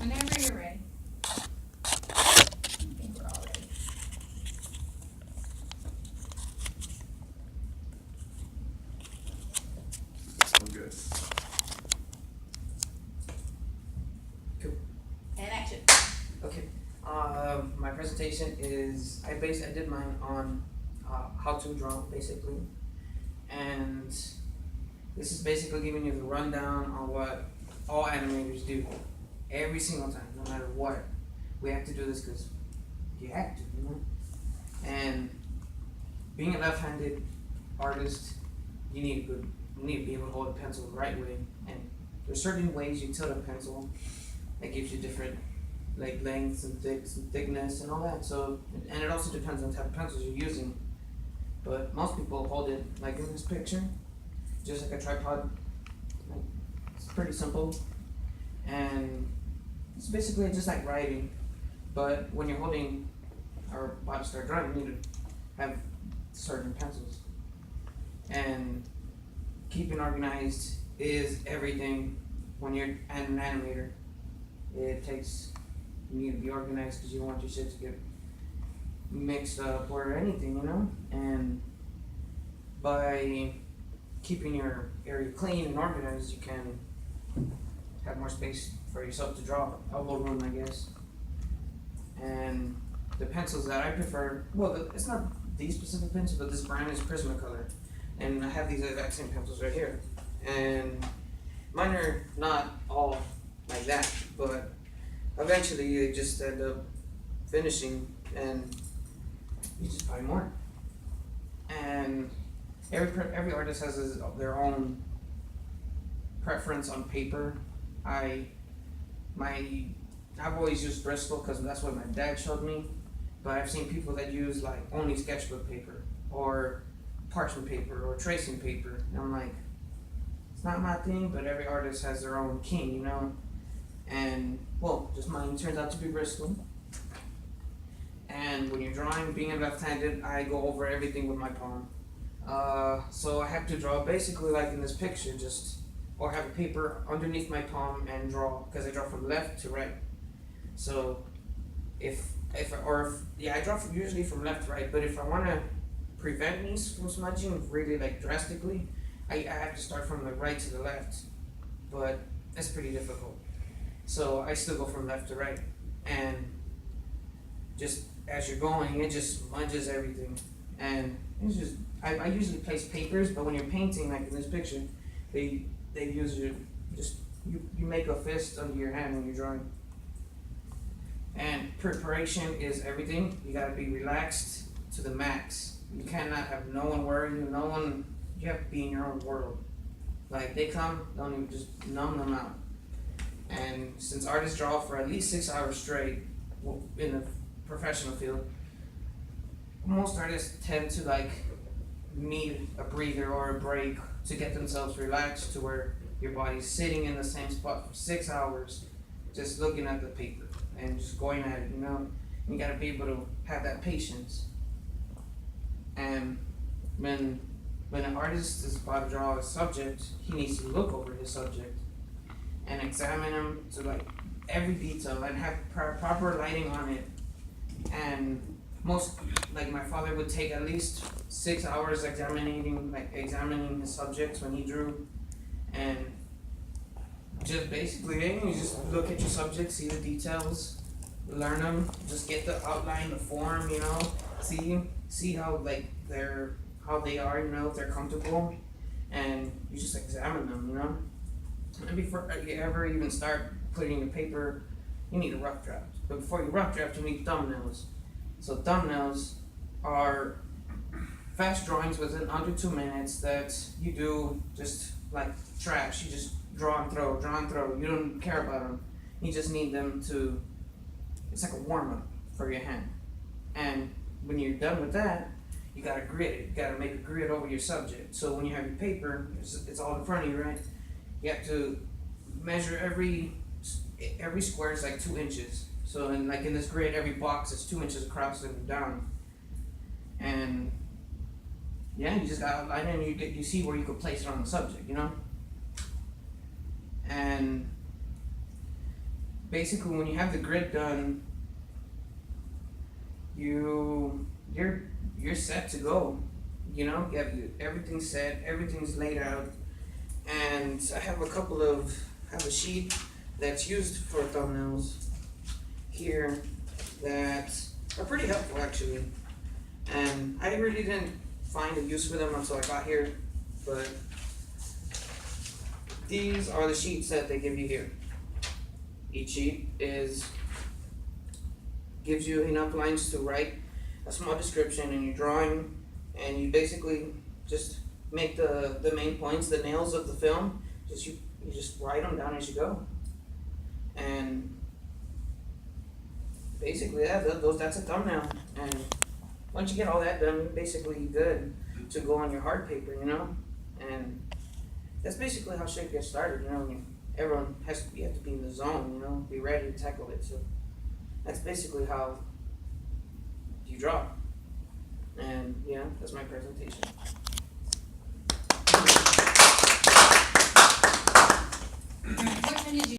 Whenever you're ready. I think we're all ready. I'm good. Cool. And action. Okay. My presentation is I did mine on how to draw basically, and this is basically giving you the rundown on what all animators do every single time, no matter what. We have to do this because you have to, you know. And being a left-handed artist, you need to be able to hold a pencil the right way, and there's certain ways you tilt a pencil that gives you different like lengths and thickness and all that. So, and it also depends on the type of pencils you're using. But most people hold it like in this picture, just like a tripod. Like, it's pretty simple, and it's basically just like writing. But when you're holding or about to start drawing, you need to have certain pencils. And keeping organized is everything when you're an animator. It takes, you need to be organized because you don't want your shit to get mixed up or anything, you know? And by keeping your area clean and organized, you can have more space for yourself to draw, elbow room, I guess. And the pencils that I prefer, well, it's not these specific pencils, but this brand is Prismacolor. And I have these exact same pencils right here. And mine are not all like that, but eventually they just end up finishing and you just buy more. And every artist has their own preference on paper. I've always used Bristol because that's what my dad showed me, but I've seen people that use like only sketchbook paper or parchment paper or tracing paper, and I'm like, it's not my thing, but every artist has their own king, you know. And well, just mine turns out to be Bristol. And when you're drawing, being left-handed, I go over everything with my palm. So I have to draw basically like in this picture, or have a paper underneath my palm and draw, because I draw from left to right. So I draw usually from left to right, but if I want to prevent me from smudging really like drastically, I have to start from the right to the left, but that's pretty difficult. So I still go from left to right, and just as you're going, it just smudges everything. And it's just, I usually place papers, but when you're painting, like in this picture, they use you make a fist under your hand when you're drawing. And preparation is everything. You gotta be relaxed to the max. You cannot have no one worry you, you have to be in your own world. Like they come, don't even just numb them out. And since artists draw for at least 6 hours straight in the professional field, most artists tend to like need a breather or a break to get themselves relaxed to where your body's sitting in the same spot for 6 hours, just looking at the paper and just going at it, you know. You gotta be able to have that patience. And when an artist is about to draw a subject, he needs to look over his subject and examine him to like every detail and have proper lighting on it. And most, like my father would take at least 6 hours examining his subjects when he drew, and just basically you just look at your subject, see the details, learn them, just get the outline, the form, you know, see how how they are, you know, if they're comfortable, and you just examine them, you know. And before you ever even start putting your paper, you need a rough draft. But before you rough draft, you need thumbnails. So thumbnails are fast drawings within under 2 minutes that you do just like trash. You just draw and throw, draw and throw. You don't care about them. You just need them to, it's like a warm up for your hand. And when you're done with that, you gotta grid it. You gotta make a grid over your subject. So when you have your paper, it's all in front of you, right? You have to measure every square is like 2 inches. So in this grid, every box is 2 inches across and down. And yeah, you just gotta outline it and you see where you could place it on the subject, you know? And basically when you have the grid done, you're set to go. You know, you have everything's set, everything's laid out, and I have a sheet that's used for thumbnails here that are pretty helpful actually. And I really didn't find a use for them until I got here, but these are the sheets that they give you here. Each sheet gives you enough lines to write a small description in your drawing, and you basically just make the main points, the nails of the film. You just write them down as you go, and basically that's a thumbnail. And once you get all that done, you're basically good to go on your hard paper, you know. And that's basically how shit gets started, you know. Everyone you have to be in the zone, you know, be ready to tackle it. So that's basically how you draw. And yeah, that's my presentation.